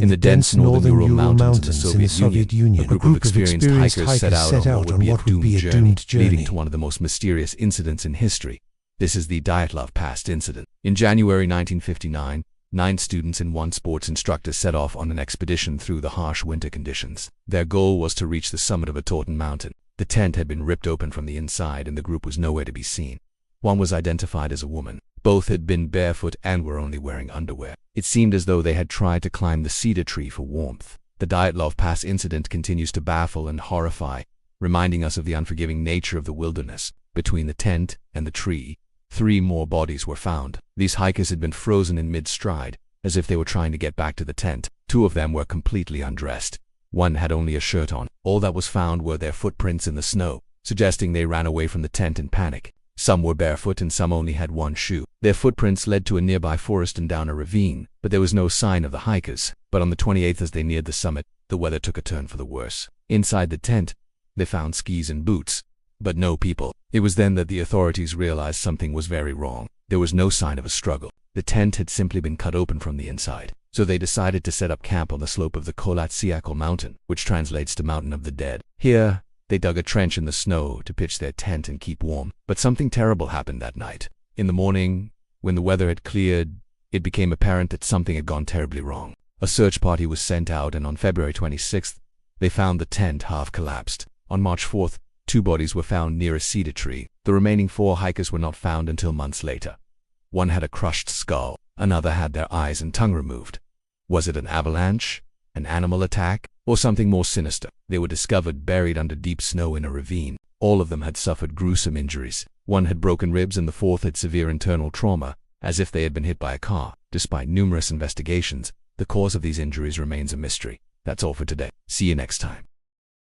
In the dense northern Ural mountains in the Soviet Union, a group of experienced hikers set out on what would be a doomed journey, leading to one of the most mysterious incidents in history. This is the Dyatlov Pass Incident. In January 1959, 9 students and 1 sports instructor set off on an expedition through the harsh winter conditions. Their goal was to reach the summit of a Tauten mountain. The tent had been ripped open from the inside and the group was nowhere to be seen. One was identified as a woman. Both had been barefoot and were only wearing underwear. It seemed as though they had tried to climb the cedar tree for warmth. The Dyatlov Pass Incident continues to baffle and horrify, reminding us of the unforgiving nature of the wilderness. Between the tent and the tree, 3 more bodies were found. These hikers had been frozen in mid-stride, as if they were trying to get back to the tent. 2 of them were completely undressed. 1 had only a shirt on. All that was found were their footprints in the snow, suggesting they ran away from the tent in panic. Some were barefoot and some only had 1 shoe. Their footprints led to a nearby forest and down a ravine, but there was no sign of the hikers. But on the 28th, as they neared the summit, the weather took a turn for the worse. Inside the tent, they found skis and boots, but no people. It was then that the authorities realized something was very wrong. There was no sign of a struggle. The tent had simply been cut open from the inside. So they decided to set up camp on the slope of the Kolatsiakal mountain, which translates to Mountain of the Dead. Here, they dug a trench in the snow to pitch their tent and keep warm. But something terrible happened that night. In the morning, when the weather had cleared, it became apparent that something had gone terribly wrong. A search party was sent out, and on February 26th, they found the tent half collapsed. On March 4th, 2 bodies were found near a cedar tree. The remaining 4 hikers were not found until months later. One had a crushed skull. Another had their eyes and tongue removed. Was it an avalanche, an animal attack, or something more sinister? They were discovered buried under deep snow in a ravine. All of them had suffered gruesome injuries. 1 had broken ribs and the 4th had severe internal trauma, as if they had been hit by a car. Despite numerous investigations, the cause of these injuries remains a mystery. That's all for today. See you next time.